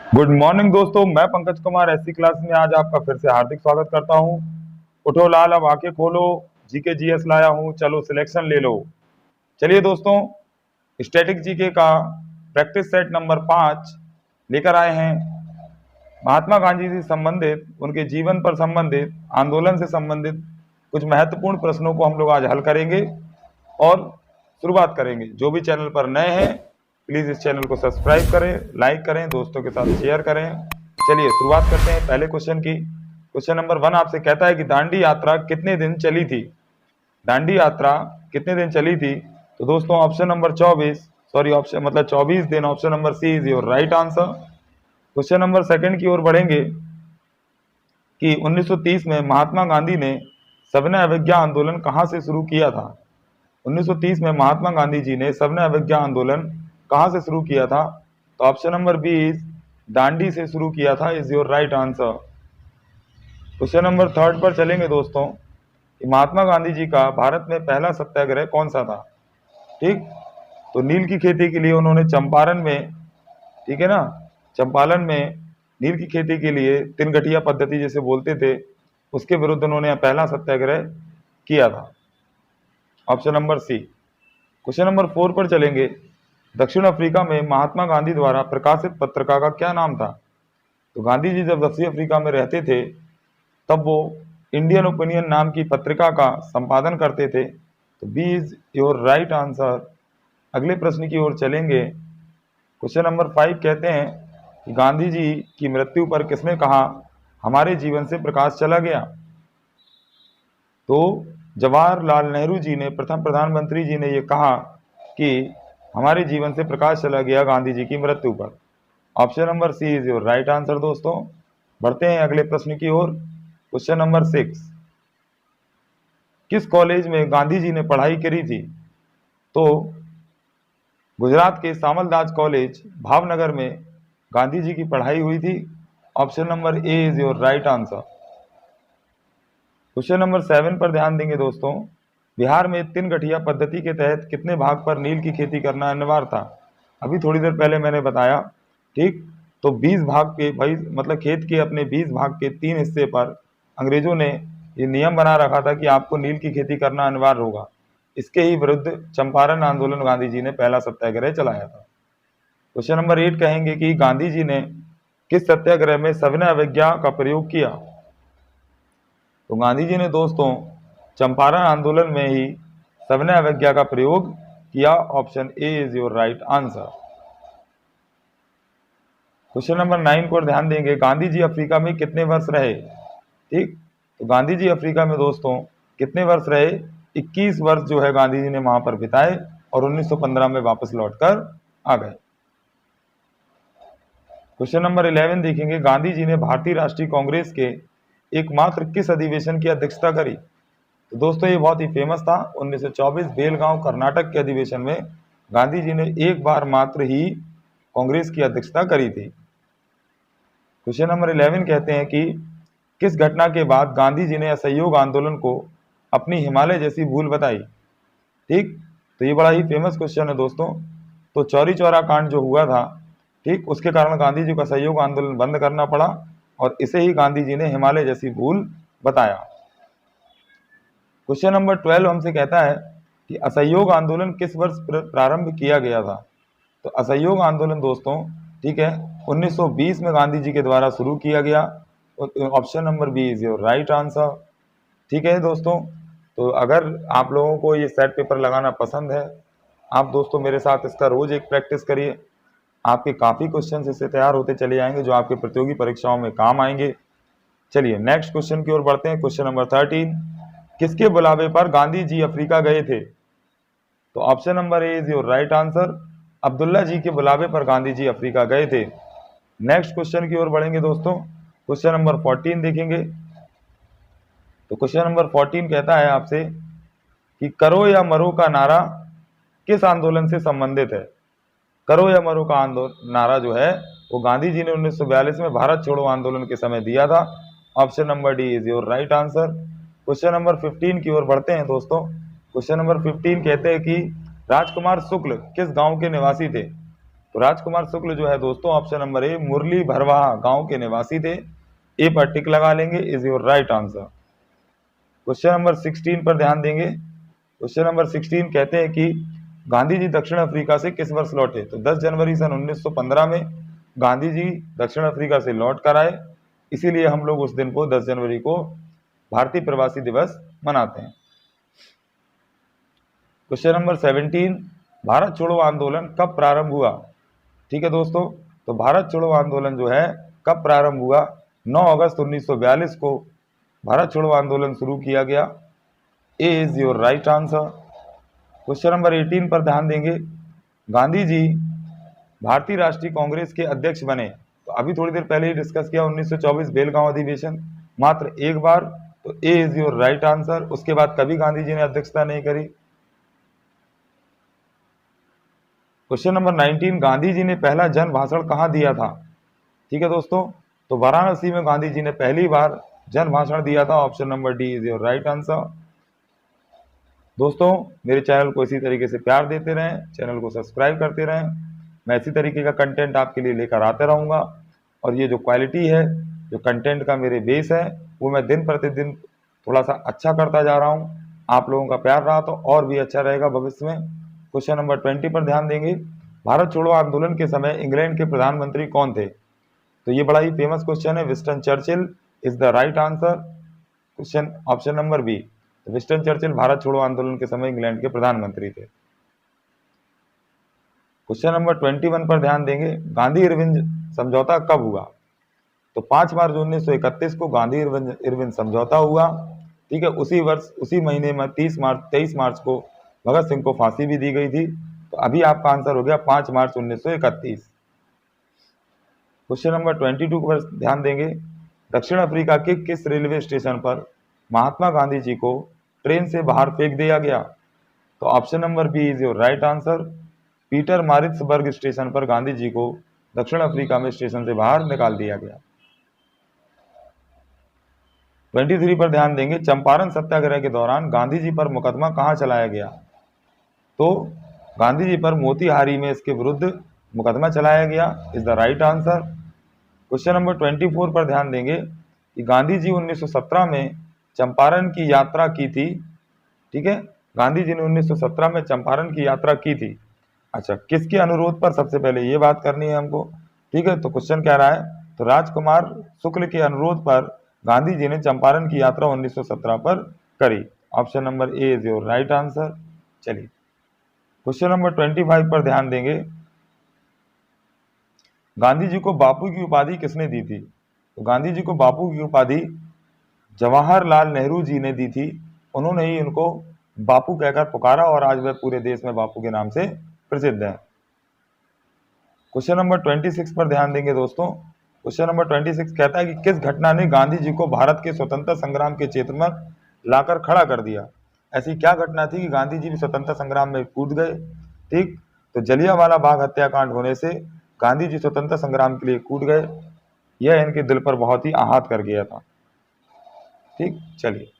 Good morning दोस्तों, मैं Pankaj Kumar SC class में आज आपका फिर से हार्दिक स्वागत करता हूं। उठो लाल अब आंखें खोलो, जीके जीएस लाया हूं, चलो सिलेक्शन ले लो। चलिए दोस्तों, स्टैटिक जीके का प्रैक्टिस सेट नंबर 5 लेकर आए हैं। महात्मा गांधी से संबंधित, उनके जीवन पर संबंधित, आंदोलन से संबंधित कुछ महत्वपूर्ण प्रश्नों को हम लोग आज हल करेंगे और शुरुआत करेंगे। जो भी चैनल पर नए हैं प्लीज इस चैनल को सब्सक्राइब करें, लाइक करें, दोस्तों के साथ शेयर करें। चलिए शुरुआत करते हैं पहले क्वेश्चन की। क्वेश्चन नंबर 1 आपसे कहता है कि दांडी यात्रा कितने दिन चली थी। दांडी यात्रा कितने दिन चली थी? तो दोस्तों ऑप्शन नंबर 24, सॉरी ऑप्शन मतलब 24 दिन, option number C is your right answer. Question number 2 की ओर बढ़ेंगे कि 1930 में महात्मा गांधी ने सविनय अवज्ञा आंदोलन कहां से शुरू किया था। 1930 में महात्मा गांधी जी ने सविनय अवज्ञा आंदोलन कहां से शुरू किया था? तो option number B is Dandi से शुरू किया था, is your right answer. Question number 3 पर चलेंगे दोस्तों कि महात्मा गांधी जी का भारत में पहला सत्याग्रह कौन सा था। ठीक, तो नील की खेती के लिए उन्होंने चंपारण में, ठीक है ना, चंपारण में नील की खेती के लिए तीन गठिया पद्धति जैसे बोलते थे, उसके विरुद्ध उन्होंने पहला सत्याग्रह किया था, option number C. Question number 4 पर चलेंगे। दक्षिण अफ्रीका में महात्मा गांधी द्वारा प्रकाशित पत्रिका का क्या नाम था? तो गांधी जी जब दक्षिण अफ्रीका में रहते थे तब वो इंडियन ओपिनियन नाम की पत्रिका का संपादन करते थे। तो B is your right answer. अगले प्रश्न की ओर चलेंगे। क्वेश्चन नंबर 5 कहते हैं कि गांधी जी की मृत्यु पर किसने कहा हमारे जीवन से प्रकाश चला गया? तो जवाहरलाल नेहरू जी ने, प्रथम प्रधानमंत्री जी ने ये कहा कि हमारे जीवन से प्रकाश चला गया गांधी जी की मृत्यु पर। Option number C is your right answer. दोस्तों बढ़ते हैं अगले प्रश्न की ओर। क्वेश्चन नंबर 6, किस कॉलेज में गांधी जी ने पढ़ाई करी थी? तो गुजरात के सामलदास कॉलेज भावनगर में गांधी जी की पढ़ाई हुई थी। Option number A is your right answer. Question number 7 पर ध्यान देंगे दोस्तों। बिहार में तीन गठिया पद्धति के तहत कितने भाग पर नील की खेती करना अनिवार्य था? अभी थोड़ी देर पहले मैंने बताया, ठीक, तो 20 भाग के भाई मतलब खेत के अपने 20 भाग के 3 हिस्से पर अंग्रेजों ने ये नियम बना रखा था कि आपको नील की खेती करना अनिवार्य होगा। इसके ही विरुद्ध चंपारण आंदोलन गांधी जी ने पहला सत्याग्रह चलाया था। क्वेश्चन नंबर 8 कहेंगे कि गांधी जी ने किस सत्याग्रह में सविनय अवज्ञा का प्रयोग किया? तो गांधी जी ने दोस्तों चंपारण आंदोलन में ही सविनय अवज्ञा का प्रयोग किया। Option A is your right answer. Question number 9 को ध्यान देंगे। गांधी जी अफ्रीका में कितने वर्ष रहे? ठीक, तो गांधी जी अफ्रीका में दोस्तों कितने वर्ष रहे? 21 वर्ष जो है गांधी जी ने वहां पर बिताए और 1915 में वापस लौटकर आ गए। क्वेश्चन नंबर 11 देखेंगे। गांधी जी ने भारतीय राष्ट्रीय कांग्रेस के एकमात्र किस अधिवेशन की अध्यक्षता करी? तो दोस्तों ये बहुत ही फेमस था। 1924 बेलगांव कर्नाटक के अधिवेशन में गांधी जी ने एक बार मात्र ही कांग्रेस की अध्यक्षता करी थी। क्वेश्चन नंबर 11 कहते हैं कि किस घटना के बाद गांधी जी ने असहयोग आंदोलन को अपनी हिमालय जैसी भूल बताई? ठीक, तो ये बड़ा ही फेमस क्वेश्चन है दोस्तों। तो चौरी चौरा कांड जो हुआ था, ठीक, उसके कारण गांधी जी का असहयोग आंदोलन बंद करना पड़ा और इसे ही गांधी जी ने हिमालय जैसी भूल बताया। क्वेश्चन नंबर 12 हमसे कहता है कि असहयोग आंदोलन किस वर्ष प्रारंभ किया गया था? तो असहयोग आंदोलन दोस्तों, ठीक है, 1920 में गांधी जी के द्वारा शुरू किया गया। Option number B is your right answer. ठीक है दोस्तों, तो अगर आप लोगों को ये सेट पेपर लगाना पसंद है, आप दोस्तों मेरे साथ इसका रोज एक प्रैक्टिस करिए। आपके काफ़ी क्वेश्चन इससे तैयार होते चले जाएंगे जो आपके प्रतियोगी परीक्षाओं में काम आएंगे। चलिए नेक्स्ट क्वेश्चन की ओर बढ़ते हैं। क्वेश्चन नंबर 13, किसके बुलावे पर गांधी जी अफ्रीका गए थे? तो option number A is your right answer. Abdullah ji के बुलावे पर गांधी जी अफ्रीका गए थे। नेक्स्ट क्वेश्चन की ओर बढ़ेंगे दोस्तों। क्वेश्चन नंबर 14 देखेंगे। तो क्वेश्चन नंबर 14 कहता है आपसे कि करो या मरो का नारा किस आंदोलन से संबंधित है? करो या मरो का नारा जो है वो गांधी जी ने 1942 में भारत छोड़ो आंदोलन के समय दिया था। Option number D is your right answer. Question number 15 की ओर बढ़ते हैं दोस्तों। क्वेश्चन नंबर 15 कहते हैं कि राजकुमार शुक्ल किस गांव के निवासी थे? तो राजकुमार शुक्ल जो है दोस्तों ऑप्शन नंबर ए मुरली भरवाहा गांव के निवासी थे। ए पर टिक लगा लेंगे, is your right answer. Question number 16 पर ध्यान देंगे। क्वेश्चन नंबर 16 कहते हैं कि गांधी जी दक्षिण अफ्रीका से किस वर्ष लौटे। तो 10 जनवरी सन 1915 में गांधी जी दक्षिण अफ्रीका से लौट कर आए, इसीलिए हम लोग उस दिन को 10 जनवरी को भारतीय प्रवासी दिवस मनाते हैं। क्वेश्चन नंबर 17, भारत छोड़ो आंदोलन कब प्रारंभ हुआ। ठीक है दोस्तों, तो भारत छोड़ो आंदोलन जो है कब प्रारंभ हुआ, 9 अगस्त 1942 को भारत छोड़ो आंदोलन शुरू किया गया। A is your right answer. Question number 18 पर ध्यान देंगे। गांधी जी भारतीय राष्ट्रीय कांग्रेस के अध्यक्ष बने, तो अभी थोड़ी देर पहले ही डिस्कस किया 1924 बेलगांव अधिवेशन, मात्र एक बार, तो ए इज योर राइट आंसर। उसके बाद कभी गांधी जी ने अध्यक्षता नहीं करी। क्वेश्चन नंबर 19, गांधी जी ने पहला जन भाषण कहाँ दिया था। ठीक है दोस्तों, तो वाराणसी में गांधी जी ने पहली बार जन भाषण दिया था। Option number D is your right answer. दोस्तों मेरे चैनल को इसी तरीके से प्यार देते रहें, चैनल को सब्सक्राइब करते रहें, मैं इसी तरीके का कंटेंट आपके लिए लेकर आते रहूँगा। और ये जो क्वालिटी है, जो कंटेंट का मेरे बेस है, वो मैं दिन प्रतिदिन थोड़ा सा अच्छा करता जा रहा हूँ। आप लोगों का प्यार रहा तो और भी अच्छा रहेगा भविष्य में। क्वेश्चन नंबर 20 पर ध्यान देंगे। भारत छोड़ो आंदोलन के समय इंग्लैंड के प्रधानमंत्री कौन थे। तो ये बड़ा ही फेमस क्वेश्चन है, Winston Churchill is the right answer. Question option number B, Winston Churchill Bharat छोड़ो आंदोलन के समय इंग्लैंड के प्रधानमंत्री थे। क्वेश्चन नंबर 21 पर ध्यान देंगे। गांधी इरविन समझौता कब हुआ। तो 5 मार्च 1931 को गांधी इरविन समझौता हुआ। ठीक है, उसी वर्ष उसी महीने में 23 मार्च को भगत सिंह को फांसी भी दी गई थी। तो अभी आपका आंसर हो गया 5 मार्च 1931। क्वेश्चन नंबर 22 पर ध्यान देंगे। दक्षिण अफ्रीका के किस रेलवे स्टेशन पर महात्मा गांधी जी को ट्रेन से बाहर फेंक दिया गया। तो option number B is your right answer. Pietermaritzburg station पर गांधी जी को दक्षिण अफ्रीका में स्टेशन से बाहर निकाल दिया गया। 23 पर ध्यान देंगे। चंपारण सत्याग्रह के दौरान गांधी जी पर मुकदमा कहां चलाया गया। तो गांधी जी पर मोतिहारी में इसके विरुद्ध मुकदमा चलाया गया, is the right answer. Question number 24 पर ध्यान देंगे कि गांधी जी 1917 में चंपारण की यात्रा की थी। ठीक है, गांधी जी ने 1917 में चंपारण की यात्रा की थी। अच्छा, किसके अनुरोध पर, सबसे पहले ये बात करनी है हमको। ठीक है, तो क्वेश्चन कह रहा है, तो राजकुमार शुक्ल के अनुरोध पर गांधी जी ने चंपारण की यात्रा 1917 पर करी। Option number A is your right answer. चलिए क्वेश्चन नंबर 25 पर ध्यान देंगे। गांधी जी को बापू की उपाधि किसने दी थी। तो गांधी जी को बापू की उपाधि जवाहरलाल नेहरू जी ने दी थी। उन्होंने ही उनको बापू कहकर पुकारा और आज वह पूरे देश में बापू के नाम से प्रसिद्ध है। क्वेश्चन नंबर 26 पर ध्यान देंगे दोस्तों। क्वेश्चन नंबर 26 कहता है कि किस घटना ने गांधी जी को भारत के स्वतंत्रता संग्राम के क्षेत्र में लाकर खड़ा कर दिया। ऐसी क्या घटना थी कि गांधी जी भी स्वतंत्रता संग्राम में कूद गए। ठीक, तो जलियांवाला बाग हत्याकांड होने से गांधी जी स्वतंत्रता संग्राम के लिए कूद गए। यह इनके दिल पर बहुत ही आघात कर गया था। ठीक, चलिए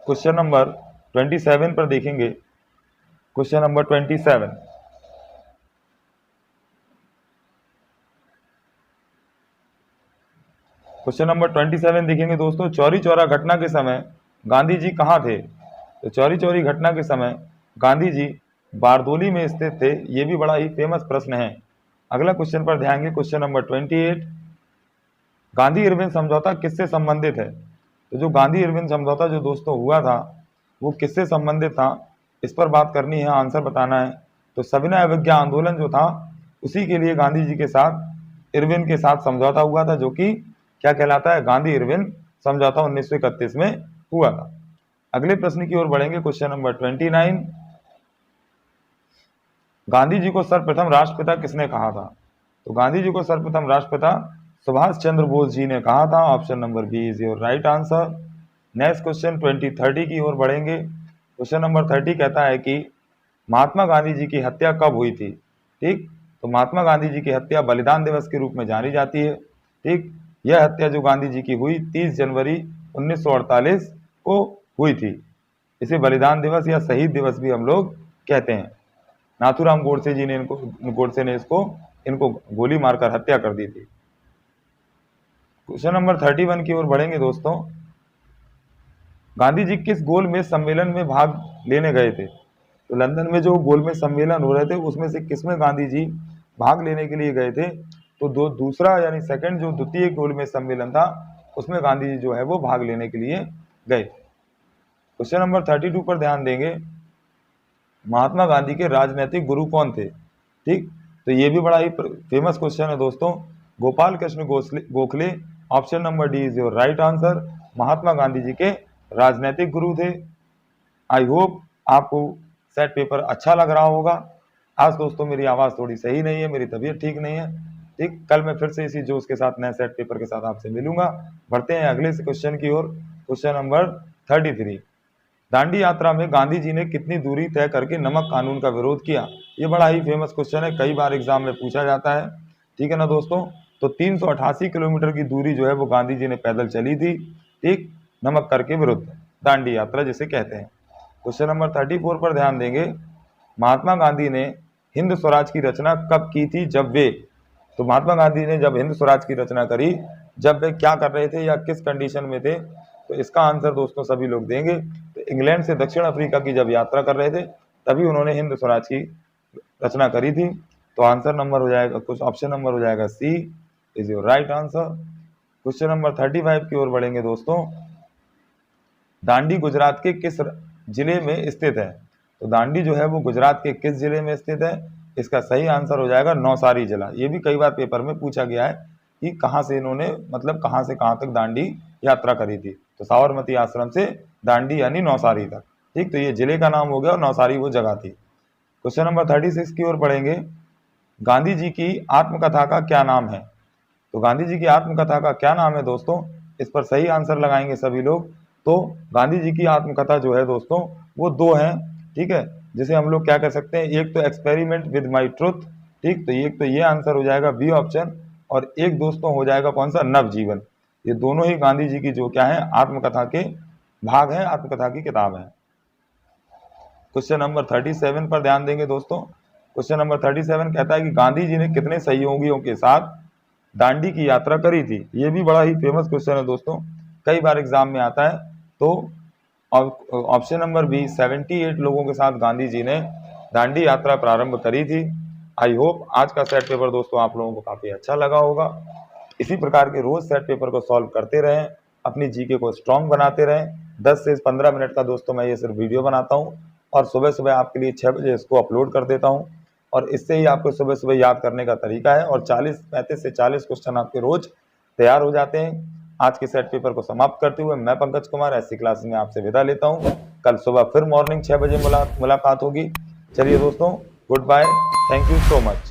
क्वेश्चन नंबर 27 पर देखेंगे। क्वेश्चन नंबर 27, क्वेश्चन नंबर 27 देखेंगे दोस्तों। चौरी चौरा घटना के समय गांधी जी कहाँ थे। तो चौरी चौरी घटना के समय गांधी जी बारदोली में स्थित थे। ये भी बड़ा ही फेमस प्रश्न है। अगला क्वेश्चन पर ध्यान देंगे। क्वेश्चन नंबर 28, गांधी इरविन समझौता किससे संबंधित है। तो जो गांधी इरविन समझौता जो दोस्तों हुआ था वो किससे संबंधित था, इस पर बात करनी है, आंसर बताना है। तो सविनय अवज्ञा आंदोलन जो था उसी के लिए गांधी जी के साथ इरविन के साथ समझौता हुआ था, जो कि क्या कहलाता है, गांधी इरविन समझौता 1931 में हुआ था। अगले प्रश्न की ओर बढ़ेंगे। क्वेश्चन नंबर 29, गांधी जी को सर्वप्रथम राष्ट्रपिता किसने कहा था। तो गांधी जी को सर्वप्रथम राष्ट्रपिता सुभाष चंद्र बोस जी ने कहा था। Option number B is your right answer. Next question 30 की ओर बढ़ेंगे। क्वेश्चन नंबर 30 कहता है कि महात्मा गांधी जी की हत्या कब हुई थी। ठीक, तो महात्मा गांधी जी की हत्या बलिदान दिवस के रूप में जानी जाती है। ठीक, यह हत्या जो गांधी जी की हुई 30 जनवरी 1948 को हुई थी। इसे बलिदान दिवस या शहीद दिवस भी हम लोग कहते हैं। नाथूराम गोडसे जी ने गोडसे ने इनको गोली मारकर हत्या कर दी थी। क्वेश्चन नंबर 31 की ओर बढ़ेंगे दोस्तों। गांधी जी किस गोलमेज सम्मेलन में भाग लेने गए थे? तो लंदन में जो गोलमेज सम्मेलन हो रहे थे उसमें से किसमें गांधी जी भाग लेने के लिए गए थे? तो दूसरा यानी सेकंड जो द्वितीय गोलमेज सम्मेलन था उसमें गांधी जी जो है वो भाग लेने के लिए गए। क्वेश्चन नंबर 32 पर ध्यान देंगे। महात्मा गांधी के राजनीतिक गुरु कौन थे? ठीक, तो ये भी बड़ा ही फेमस क्वेश्चन है दोस्तों। Gopal Krishna Gokhale, option number D is your right answer. Mahatma Gandhi ji के राजनीतिक गुरु थे। आई होप आपको सेट पेपर अच्छा लग रहा होगा। आज दोस्तों मेरी आवाज़ थोड़ी सही नहीं है, मेरी तबीयत ठीक नहीं है। ठीक, कल मैं फिर से इसी जोश के साथ नए सेट पेपर के साथ आपसे मिलूंगा। बढ़ते हैं अगले से क्वेश्चन की ओर। Question number 33। दांडी यात्रा में गांधी जी ने कितनी दूरी तय करके नमक कानून का विरोध किया? ये बड़ा ही फेमस क्वेश्चन है, कई बार एग्जाम में पूछा जाता है। ठीक है ना दोस्तों, तो 388 किलोमीटर की दूरी जो है वो गांधी जी ने पैदल चली थी। ठीक, नमक कर के विरुद्ध, दांडी यात्रा जिसे कहते हैं। क्वेश्चन नंबर 34 पर ध्यान देंगे। महात्मा गांधी ने हिंद स्वराज की रचना कब की थी? जब वे, तो महात्मा गांधी ने जब हिंद स्वराज की रचना करी, जब वे क्या कर रहे थे या किस कंडीशन में थे? तो इसका आंसर दोस्तों सभी लोग देंगे। तो इंग्लैंड से दक्षिण अफ्रीका की जब यात्रा कर रहे थे तभी उन्होंने हिंद स्वराज की रचना करी थी। तो आंसर नंबर हो जाएगा, कुछ ऑप्शन नंबर हो जाएगा C is your right answer. Question number 35 की ओर बढ़ेंगे दोस्तों। दांडी गुजरात के किस जिले में स्थित है? तो दांडी जो है वो गुजरात के किस जिले में स्थित है? इसका सही आंसर हो जाएगा नौसारी जिला। ये भी कई बार पेपर में पूछा गया है कि कहाँ से इन्होंने, मतलब कहाँ से कहाँ तक दांडी यात्रा करी थी। तो साबरमती आश्रम से दांडी यानी नौसारी तक। ठीक, तो ये जिले का नाम हो गया और नौसारी वो जगह थी। क्वेश्चन नंबर 36 की ओर बढ़ेंगे। गांधी जी की आत्मकथा का क्या नाम है? तो गांधी जी की आत्मकथा का क्या नाम है दोस्तों? इस पर सही आंसर लगाएंगे सभी लोग। तो गांधी जी की आत्मकथा जो है दोस्तों वो दो हैं। ठीक है, जिसे हम लोग क्या कर सकते हैं, एक तो एक्सपेरिमेंट विद माई ट्रुथ। ठीक, तो एक तो ये आंसर हो जाएगा बी ऑप्शन, और एक दोस्तों हो जाएगा कौन सा, नवजीवन। ये दोनों ही गांधी जी की जो क्या है आत्मकथा के भाग हैं, आत्मकथा की किताब है। क्वेश्चन नंबर 37 पर ध्यान देंगे दोस्तों। क्वेश्चन नंबर 37 कहता है कि गांधी जी ने कितने सहयोगियों के साथ दांडी की यात्रा करी थी? ये भी बड़ा ही फेमस क्वेश्चन है दोस्तों, कई बार एग्जाम में आता है। तो ऑप्शन नंबर बी 78 लोगों के साथ गांधी जी ने दांडी यात्रा प्रारंभ करी थी। आई होप आज का सेट पेपर दोस्तों आप लोगों को काफ़ी अच्छा लगा होगा। इसी प्रकार के रोज सेट पेपर को सॉल्व करते रहें, अपनी जीके को स्ट्रांग बनाते रहें। 10 से 15 मिनट का दोस्तों मैं ये सिर्फ वीडियो बनाता हूँ और सुबह सुबह आपके लिए 6 बजे इसको अपलोड कर देता हूँ, और इससे ही आपको सुबह सुबह याद करने का तरीका है, और 35 से 40 क्वेश्चन आपके रोज तैयार हो जाते हैं। आज के सेट पेपर को समाप्त करते हुए मैं पंकज कुमार ऐसी क्लास में आपसे विदा लेता हूँ। कल सुबह फिर मॉर्निंग 6 बजे मुलाकात होगी। चलिए दोस्तों, good bye, thank you so much.